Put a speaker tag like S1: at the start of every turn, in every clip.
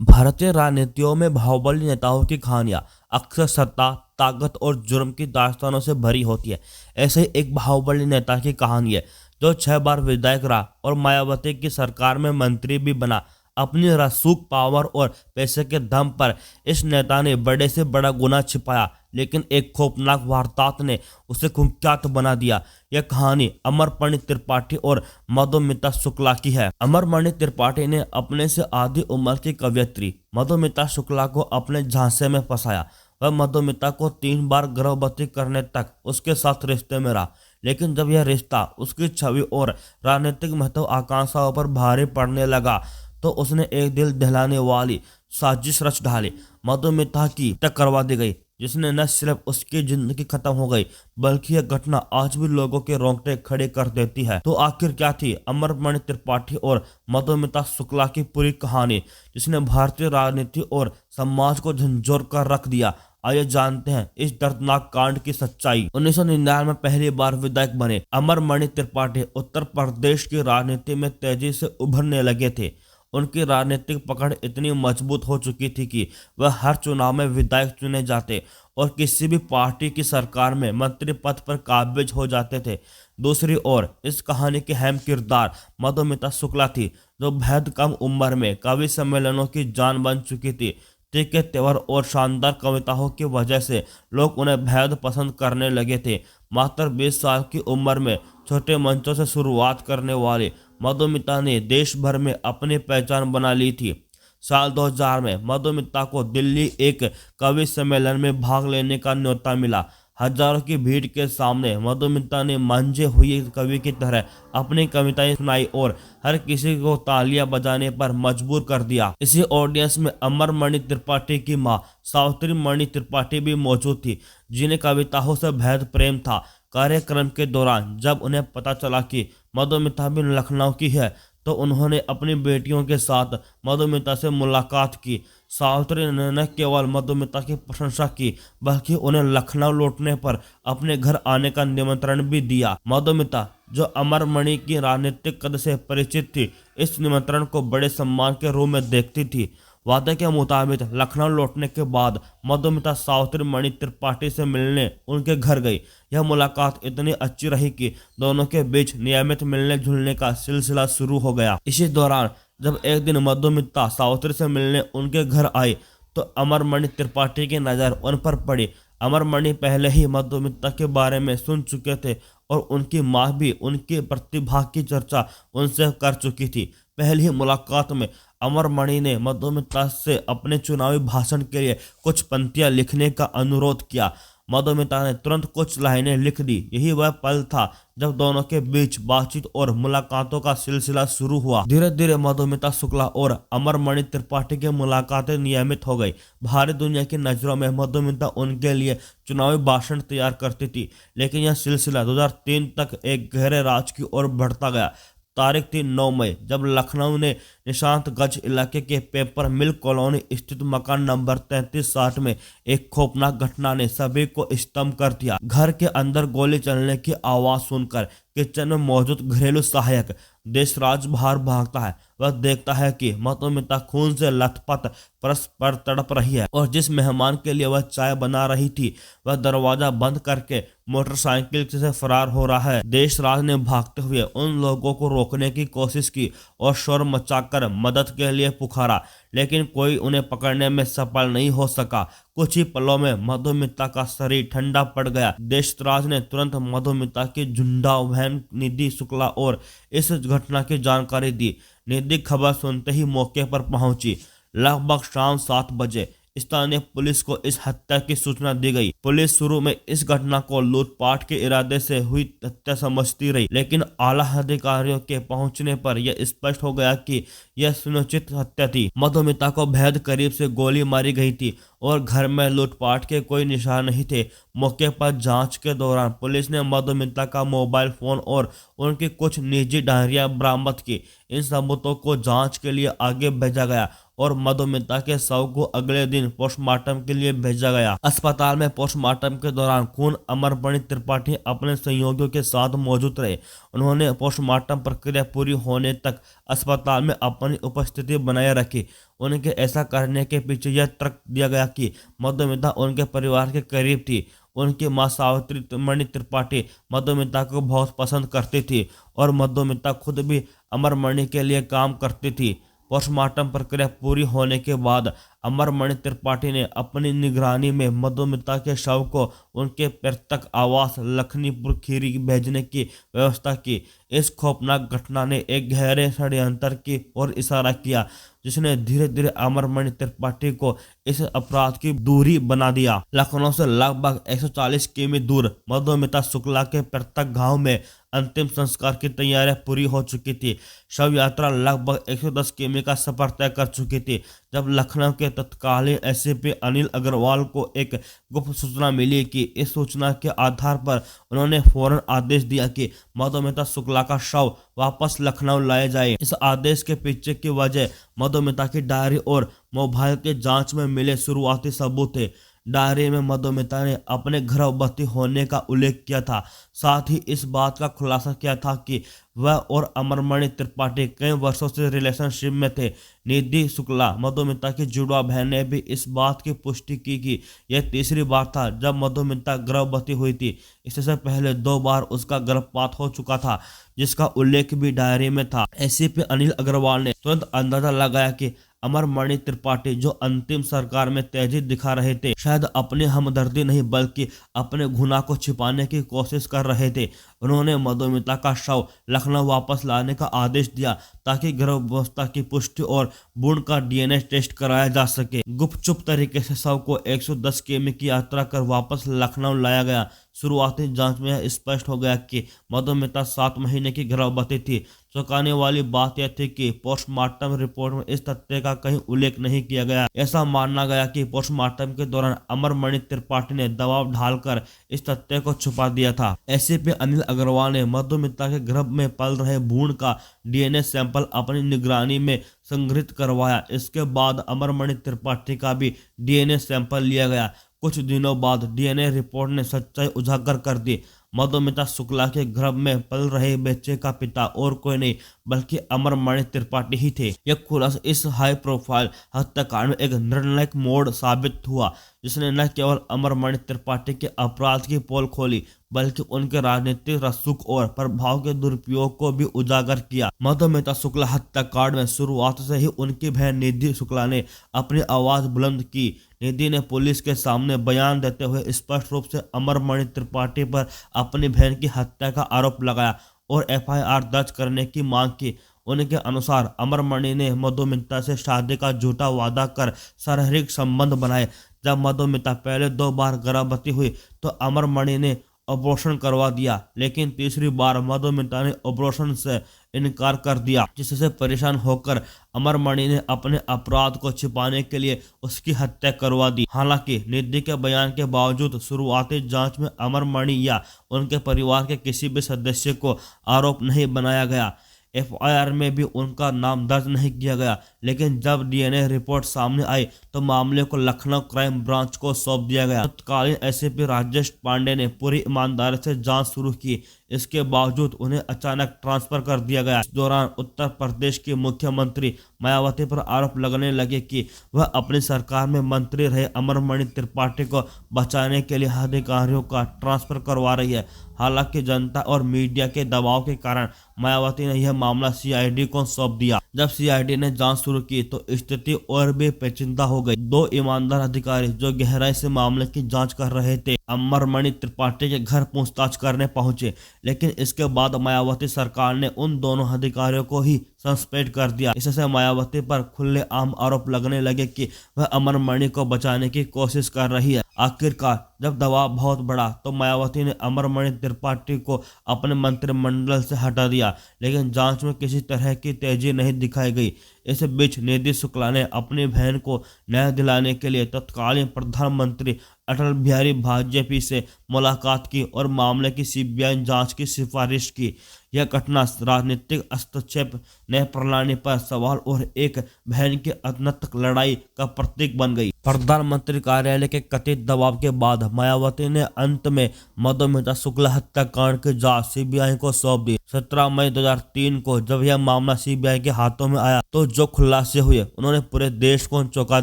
S1: भारतीय राजनीतियों में बाहुबली नेताओं की कहानियां अक्सर सत्ता, ताकत और जुर्म की दास्तानों से भरी होती है। ऐसे ही एक बाहुबली नेता की कहानी है जो 6 बार विधायक रहा और मायावती की सरकार में मंत्री भी बना। अपनी रसूख, पावर और पैसे के दम पर इस नेता ने बड़े से बड़ा गुनाह छिपाया, लेकिन एक खौफनाक वारदात ने उसे कुख्यात बना दिया। यह कहानी अमरमणि त्रिपाठी और मधुमिता शुक्ला की है। अमरमणि त्रिपाठी ने अपने से आधी उम्र की कवयित्री मधुमिता शुक्ला को अपने झांसे में फंसाया। वह मधुमिता को 3 बार गर्भवती करने तक उसके साथ रिश्ते में रहा, लेकिन जब यह रिश्ता उसकी छवि और राजनीतिक महत्वाकांक्षाओं पर भारी पड़ने लगा तो उसने एक दिल दहलाने वाली साजिश रच डाली। मधुमिता की हत्या करवा दी गई, जिसने न सिर्फ उसकी जिंदगी खत्म हो गई बल्कि यह घटना आज भी लोगों के रोंगटे खड़े कर देती है। तो आखिर क्या थी अमरमणि त्रिपाठी और मधुमिता शुक्ला की पूरी कहानी, जिसने भारतीय राजनीति और समाज को झंझोर कर रख दिया? आइए जानते हैं इस दर्दनाक कांड की सच्चाई। 1999 में पहली बार विधायक बने अमरमणि त्रिपाठी उत्तर प्रदेश की राजनीति में तेजी से उभरने लगे थे। उनकी राजनीतिक पकड़ इतनी मजबूत हो चुकी थी कि वह हर चुनाव में विधायक चुने जाते और किसी भी पार्टी की सरकार में मंत्री पद पर काबिज हो जाते थे। दूसरी ओर इस कहानी के अहम किरदार मधुमिता शुक्ला थी, जो बेहद कम उम्र में कवि सम्मेलनों की जान बन चुकी थी। तीखे तेवर और शानदार कविताओं की वजह से लोग उन्हें बेहद पसंद करने लगे थे। मात्र 20 साल की उम्र में छोटे मंचों से शुरुआत करने वाली मधुमिता ने देश भर में अपनी पहचान बना ली थी। साल 2000 में मधुमिता को दिल्ली एक कवि सम्मेलन में भाग लेने का न्योता मिला। हजारों की भीड़ के सामने मधुमिता ने मंझे हुए कवि की तरह अपनी कविताएं सुनाई और हर किसी को तालियां बजाने पर मजबूर कर दिया। इसी ऑडियंस में अमरमणि त्रिपाठी की मां सावित्री मणि त्रिपाठी भी मौजूद थी, जिन्हें कविताओं से बेहद प्रेम था। कार्यक्रम के दौरान जब उन्हें पता चला कि मधुमिता भी लखनऊ की है, तो उन्होंने अपनी बेटियों के साथ मधुमिता से मुलाकात की। सावित्री ने न केवल मधुमिता की प्रशंसा की, बल्कि उन्हें लखनऊ लौटने पर अपने घर आने का निमंत्रण भी दिया। मधुमिता, जो अमरमणि की राजनीतिक कद से परिचित थी, इस निमंत्रण को बड़े सम्मान के रूप में देखती थी। वादे के मुताबिक लखनऊ लौटने के बाद मधुमिता सावित्री मणि त्रिपाठी से मिलने उनके घर गई। यह मुलाकात इतनी अच्छी रही कि दोनों के बीच नियमित मिलने जुलने का सिलसिला शुरू हो गया। इसी दौरान जब एक दिन मधुमिता सावित्री से मिलने उनके घर आई, तो अमरमणि त्रिपाठी की नज़र उन पर पड़ी। अमरमणि पहले ही मधुमिता के बारे में सुन चुके थे और उनकी माँ भी उनकी प्रतिभा की चर्चा उनसे कर चुकी थी। पहली ही मुलाकात में अमरमणि ने मधुमिता से अपने चुनावी भाषण के लिए कुछ पंक्तियां लिखने का अनुरोध किया। मधुमिता ने तुरंत कुछ लाइनें लिख दी। यही वह पल था जब दोनों के बीच बातचीत और मुलाकातों का सिलसिला शुरू हुआ। धीरे धीरे मधुमिता शुक्ला और अमरमणि त्रिपाठी की मुलाकातें नियमित हो गई। भारी दुनिया की नज़रों में मधुमिता उनके लिए चुनावी भाषण तैयार करती थी, लेकिन यह सिलसिला 2003 तक एक गहरे राज की ओर बढ़ता गया। तारीख थी 9 मई, जब लखनऊ ने निशांत गंज इलाके के पेपर मिल कॉलोनी स्थित मकान नंबर 3360 में एक खौफनाक घटना ने सभी को स्तंभ कर दिया। घर के अंदर गोली चलने की आवाज सुनकर किचन में मौजूद घरेलू सहायक देशराज बाहर भागता है। वह देखता है कि मधुमिता खून से लथपथ परस्पर तड़प रही है और जिस मेहमान के लिए वह चाय बना रही थी, वह दरवाजा बंद करके मोटरसाइकिल से फरार हो रहा है। देशराज ने भागते हुए उन लोगों को रोकने की कोशिश की और शोर मचाकर मदद के लिए पुकारा, लेकिन कोई उन्हें पकड़ने में सफल नहीं हो सका। कुछ ही पलों में मधुमिता का शरीर ठंडा पड़ गया। देशराज ने तुरंत मधुमिता की झुंडा बहन निधि शुक्ला और इस घटना की जानकारी दी। निधि खबर सुनते ही मौके पर पहुंची। लगभग शाम 7 बजे स्थानीय पुलिस को इस हत्या की सूचना दी गई। पुलिस शुरू में इस घटना को लूटपाट के इरादे से हुई हत्या समझती रही, लेकिन आला अधिकारियों के पहुंचने पर यह स्पष्ट हो गया कि यह सुनिश्चित हत्या थी। मधुमिता को बेहद करीब से गोली मारी गई थी और घर में लूटपाट के कोई निशान नहीं थे। मौके पर जांच के दौरान पुलिस ने मधुमिता का मोबाइल फोन और उनकी कुछ निजी डायरियां बरामद की। इन सबूतों को जांच के लिए आगे भेजा गया और मधुमिता के शव को अगले दिन पोस्टमार्टम के लिए भेजा गया। अस्पताल में पोस्टमार्टम के दौरान खून अमरमणि त्रिपाठी अपने सहयोगियों के साथ मौजूद रहे। उन्होंने पोस्टमार्टम प्रक्रिया पूरी होने तक अस्पताल में अपनी उपस्थिति बनाए रखी। उनके ऐसा करने के पीछे यह तर्क दिया गया कि मधुमिता उनके परिवार के करीब थी। उनकी मां सावित्री मणि त्रिपाठी मधुमिता को बहुत पसंद करती थी और मधुमिता खुद भी अमरमणि के लिए काम करती थी। पोस्टमार्टम प्रक्रिया पूरी होने के बाद अमरमणि त्रिपाठी ने अपनी निगरानी में मधुमिता के शव को उनके पैतृक आवास लखनीपुर खीरी भेजने की व्यवस्था की। इस खौफनाक घटना ने एक गहरे षड्यंत्र की ओर इशारा किया, जिसने धीरे धीरे अमरमणि त्रिपाठी को इस अपराध की दूरी बना दिया। लखनऊ से लगभग 140 किमी दूर मधुमिता शुक्ला के पैतृक गांव में अंतिम संस्कार की तैयारियां पूरी हो चुकी थी। शव यात्रा लगभग 110 किमी का सफर तय कर चुकी थी जब लखनऊ के तत्कालीन एसपी अनिल अग्रवाल को एक गुप्त सूचना मिली कि इस सूचना के आधार पर उन्होंने फौरन आदेश दिया कि मधुमिता शुक्ला का शव वापस लखनऊ लाया जाए। इस आदेश के पीछे की वजह मधुमिता की डायरी और मोबाइल के जांच में मिले शुरुआती सबूत थे। डायरी में मधुमिता ने अपने गर्भवती होने का उल्लेख किया था, साथ ही इस बात का खुलासा किया था कि वह और अमरमणि त्रिपाठी कई वर्षों से रिलेशनशिप में थे। निधि शुक्ला मधुमिता की जुड़वा बहन ने भी इस बात की पुष्टि की कि यह तीसरी बार था जब मधुमिता गर्भवती हुई थी। इससे पहले 2 बार उसका गर्भपात हो चुका था, जिसका उल्लेख भी डायरी में था। एसीपी अनिल अग्रवाल ने तुरंत अंदाजा लगाया कि अमरमणि त्रिपाठी जो अंतिम सरकार में तेजी दिखा रहे थे, शायद अपनी हमदर्दी नहीं बल्कि अपने गुनाह को छिपाने की कोशिश कर रहे थे। उन्होंने मधुमिता का शव लखनऊ वापस लाने का आदेश दिया ताकि गर्भावस्था की पुष्टि और भ्रूण का डीएनए टेस्ट कराया जा सके। गुपचुप तरीके से शव को 110 किमी की यात्रा कर वापस लखनऊ लाया गया। शुरुआती जांच में यह स्पष्ट हो गया कि मधुमिता 7 महीने की गर्भवती थी। चौंकाने वाली बात यह थी कि पोस्टमार्टम रिपोर्ट में इस तथ्य का कहीं उल्लेख नहीं किया गया। ऐसा माना गया कि पोस्टमार्टम के दौरान अमरमणि त्रिपाठी ने दबाव डालकर इस तथ्य को छुपा दिया था। एसीपी अनिल अग्रवाल ने मधुमिता के गर्भ में पल रहे भ्रूण का डीएनए सैंपल अपनी निगरानी में संग्रहित करवाया। इसके बाद अमरमणि त्रिपाठी का भी डीएनए सैंपल लिया गया। कुछ दिनों बाद डीएनए रिपोर्ट ने सच्चाई उजागर कर दी। मधुमिता शुक्ला के गर्भ में पल रहे बच्चे का पिता और कोई नहीं बल्कि अमरमणि त्रिपाठी ही थे। यह खुलासा इस हाई प्रोफाइल हत्याकांड में एक निर्णायक मोड़ साबित हुआ, जिसने न केवल अमरमणि त्रिपाठी के अपराध की पोल खोली बल्कि उनके राजनीतिक रसूख और प्रभाव के दुरुपयोग को भी उजागर किया। मधुमिता शुक्ला हत्याकांड में शुरुआत से ही उनकी बहन निधि शुक्ला ने अपनी आवाज बुलंद की। निधि ने पुलिस के सामने बयान देते हुए स्पष्ट रूप से अमरमणि त्रिपाठी पर अपनी बहन की हत्या का आरोप लगाया और एफआईआर दर्ज करने की मांग की। उनके अनुसार अमरमणि ने मधुमिता से शादी का झूठा वादा कर शारीरिक संबंध बनाए। जब मधुमिता पहले 2 बार गर्भवती हुई तो अमरमणि ने ऑपरेशन करवा दिया, लेकिन तीसरी बार मधुमिता ने ऑपरेशन से इनकार कर दिया, जिससे परेशान होकर अमरमणि ने अपने अपराध को छिपाने के लिए उसकी हत्या करवा दी। हालांकि निधि के बयान के बावजूद शुरुआती जांच में अमरमणि या उनके परिवार के किसी भी सदस्य को आरोप नहीं बनाया गया। एफआईआर में भी उनका नाम दर्ज नहीं किया गया, लेकिन जब डीएनए रिपोर्ट सामने आई तो मामले को लखनऊ क्राइम ब्रांच को सौंप दिया गया। तत्कालीन एसीपी राजेश पांडे ने पूरी ईमानदारी से जांच शुरू की। इसके बावजूद उन्हें अचानक ट्रांसफर कर दिया गया। इस दौरान उत्तर प्रदेश की मुख्यमंत्री मायावती पर आरोप लगने लगे कि वह अपनी सरकार में मंत्री रहे अमरमणि त्रिपाठी को बचाने के लिए अधिकारियों का ट्रांसफर करवा रही है। हालांकि जनता और मीडिया के दबाव के कारण मायावती ने यह मामला सीआईडी को सौंप दिया। जब सीआईडी ने जांच शुरू की तो स्थिति और भी पेचीदा हो गई। 2 ईमानदार अधिकारी जो गहराई से मामले की जांच कर रहे थे अमरमणि त्रिपाठी के घर पूछताछ करने पहुंचे, लेकिन इसके बाद मायावती सरकार ने उन दोनों अधिकारियों को ही सस्पेंड कर दिया। इससे मायावती पर खुलेआम आरोप लगने लगे कि वह अमरमणि को बचाने की कोशिश कर रही है। आखिरकार जब दबाव बहुत बढ़ा तो मायावती ने अमरमणि त्रिपाठी को अपने मंत्रिमंडल से हटा दिया, लेकिन जांच में किसी तरह की तेजी नहीं दिखाई गई। इस बीच निधि शुक्ला ने अपनी बहन को न्याय दिलाने के लिए तत्कालीन प्रधानमंत्री अटल बिहारी वाजपेयी से मुलाकात की और मामले की सीबीआई जांच की सिफारिश की। यह घटना राजनीतिक हस्तक्षेप, न्याय प्रणाली पर सवाल और एक बहन की अनंत लड़ाई का प्रतीक बन गई। प्रधानमंत्री कार्यालय के कथित दबाव के बाद मायावती ने अंत में मधुमिता शुक्ला हत्याकांड की जांच सीबीआई को सौंप दी। 17 मई 2003 को जब यह मामला सीबीआई के हाथों में आया तो जो खुलासे हुए उन्होंने पूरे देश को चौंका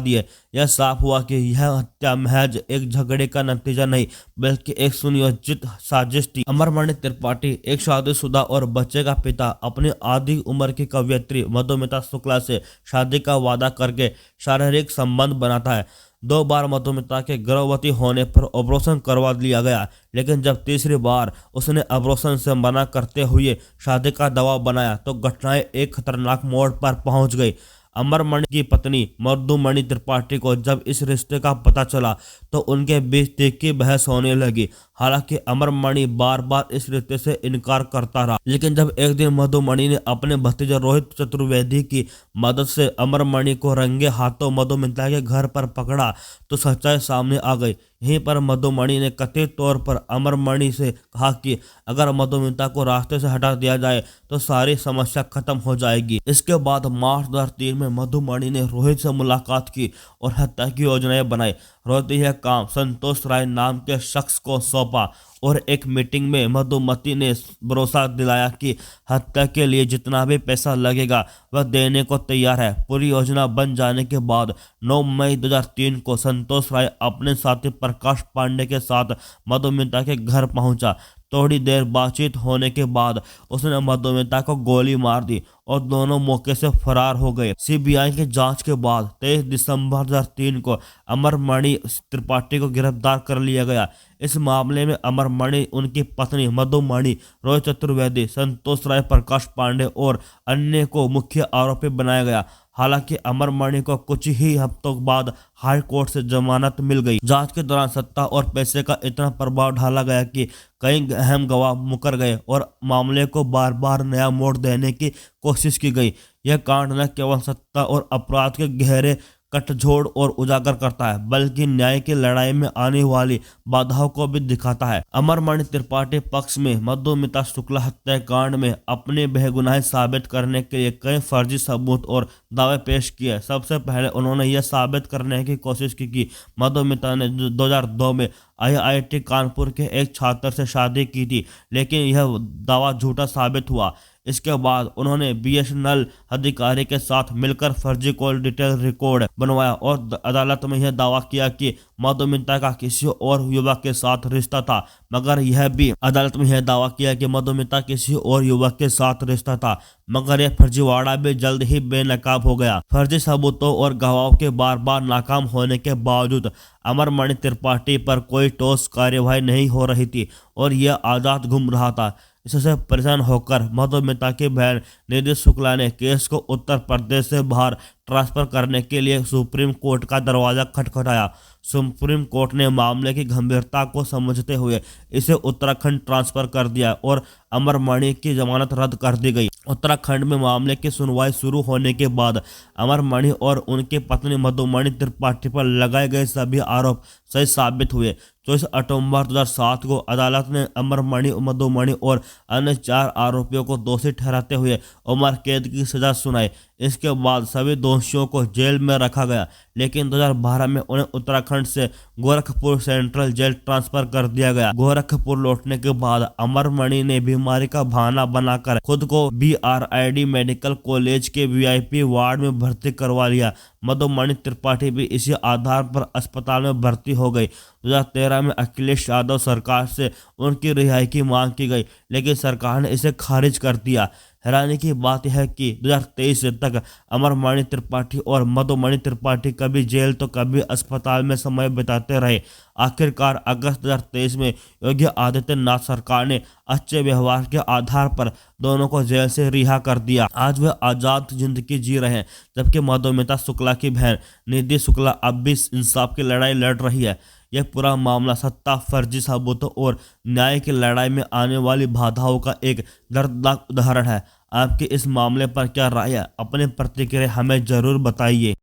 S1: दिए। यह साफ हुआ कि यह हत्या महज एक झगड़े का नतीजा नहीं बल्कि एक सुनियोजित साजिश थी। अमरमणि त्रिपाठी एक शादीशुदा और बच्चे का पिता अपनी आधी उम्र की कवयित्री मधुमिता शुक्ला से शादी का वादा करके शारीरिक संबंध बनाता है। 2 बार मधुमिता के गर्भवती होने पर ऑपरेशन करवा लिया गया, लेकिन जब तीसरी बार उसने ऑपरेशन से मना करते हुए शादी का दबाव बनाया तो घटनाएं एक खतरनाक मोड़ पर पहुंच गई। अमरमणि की पत्नी मधुमणि त्रिपाठी को जब इस रिश्ते का पता चला तो उनके बीच तीखी बहस होने लगी। हालांकि अमरमणि बार बार इस रिश्ते से इनकार करता रहा, लेकिन जब एक दिन मधुमणि ने अपने भतीजे रोहित चतुर्वेदी की मदद से अमरमणि को रंगे हाथों मधुमिता के घर पर पकड़ा तो सच्चाई सामने आ गई। यहीं पर मधुमणि ने कथित तौर पर अमरमणि से कहा कि अगर मधुमिता को रास्ते से हटा दिया जाए तो सारी समस्या खत्म हो जाएगी। इसके बाद मार्च 2003 में मधुमणि ने रोहित से मुलाकात की और हत्या की योजनाएं बनाई। रोहित यह काम संतोष राय नाम के शख्स को सौंपा और एक मीटिंग में मधुमती ने भरोसा दिलाया कि हत्या के लिए जितना भी पैसा लगेगा वह देने को तैयार है। पूरी योजना बन जाने के बाद 9 मई 2003 को संतोष राय अपने साथी प्रकाश पांडे के साथ मधुमिता के घर पहुंचा। थोड़ी देर बातचीत होने के बाद उसने मधुमिता को गोली मार दी और दोनों मौके से फरार हो गए। सीबीआई की जांच के बाद 23 दिसंबर 2003 को अमरमणि त्रिपाठी को गिरफ्तार कर लिया गया। इस मामले में अमरमणि, उनकी पत्नी मधुमणि, रोहित चतुर्वेदी, संतोष राय, प्रकाश पांडे और अन्य को मुख्य आरोपी बनाया गया। हालांकि अमरमणि को कुछ ही हफ्तों बाद हाई कोर्ट से जमानत मिल गई। जांच के दौरान सत्ता और पैसे का इतना प्रभाव डाला गया कि कई अहम गवाह मुकर गए और मामले को बार बार नया मोड़ देने की कोशिश की गई। यह कांड न केवल सत्ता और अपराध के गहरे कटझोड़ और उजागर करता है बल्कि न्याय की लड़ाई में आने वाली बाधाओं को भी दिखाता है। अमरमणि त्रिपाठी पक्ष में मधुमिता शुक्ला हत्याकांड में अपने बेगुनाही साबित करने के लिए कई फर्जी सबूत और दावे पेश किए। सबसे पहले उन्होंने यह साबित करने की कोशिश की कि मधुमिता ने 2002 में IIT कानपुर के एक छात्र से शादी की थी, लेकिन यह दावा झूठा साबित हुआ। इसके बाद उन्होंने BSNL अधिकारी के साथ मिलकर फर्जी कॉल डिटेल रिकॉर्ड बनवाया और अदालत में यह दावा किया कि मधुमिता का किसी और युवक के साथ रिश्ता था, मगर यह फर्जीवाड़ा भी जल्द ही बेनकाब हो गया। फर्जी सबूतों और गवाहों के बार बार नाकाम होने के बावजूद अमरमणि त्रिपाठी पर कोई ठोस कार्यवाही नहीं हो रही थी और यह आजाद घूम रहा था। इससे परेशान होकर मधुमिता की बहन निधि शुक्ला ने केस को उत्तर प्रदेश से बाहर ट्रांसफर करने के लिए सुप्रीम कोर्ट का दरवाजा खटखटाया। सुप्रीम कोर्ट ने मामले की गंभीरता को समझते हुए इसे उत्तराखंड ट्रांसफर कर दिया और अमरमणि की जमानत रद्द कर दी गई। उत्तराखंड में मामले की सुनवाई शुरू होने के बाद अमरमणि और उनकी पत्नी मधुमणि त्रिपाठी पर लगाए गए सभी आरोप सही साबित हुए। 24 अक्टूबर 2007 को अदालत ने अमरमणि, मधुमणि और अन्य 4 आरोपियों को दोषी ठहराते हुए उम्र कैद की सजा सुनाई। इसके बाद सभी दोषियों को जेल में रखा गया, लेकिन 2012 में उन्हें उत्तराखंड से गोरखपुर सेंट्रल जेल ट्रांसफर कर दिया गया। गोरखपुर लौटने के बाद अमरमणि ने बीमारी का बहाना बनाकर खुद को BRID मेडिकल कॉलेज के VIP वार्ड में भर्ती करवा लिया। मधुमणि त्रिपाठी भी इसी आधार पर अस्पताल में भर्ती हो गई। 2013 में अखिलेश यादव सरकार से उनकी रिहाई की मांग की गई, लेकिन सरकार ने इसे खारिज कर दिया। हैरानी की बात यह है कि 2023 तक अमरमणि त्रिपाठी और मधुमणि त्रिपाठी कभी जेल तो कभी अस्पताल में समय बिताते रहे। आखिरकार अगस्त 2023 में योगी आदित्यनाथ सरकार ने अच्छे व्यवहार के आधार पर दोनों को जेल से रिहा कर दिया। आज वे आज़ाद जिंदगी जी रहे हैं, जबकि मधुमिता शुक्ला की बहन निधि शुक्ला अब भी इंसाफ की लड़ाई लड़ रही है। यह पूरा मामला सत्ता, फर्जी सबूतों और न्याय की लड़ाई में आने वाली बाधाओं का एक दर्दनाक उदाहरण है। आपकी इस मामले पर क्या राय है? अपनी प्रतिक्रिया हमें जरूर बताइए।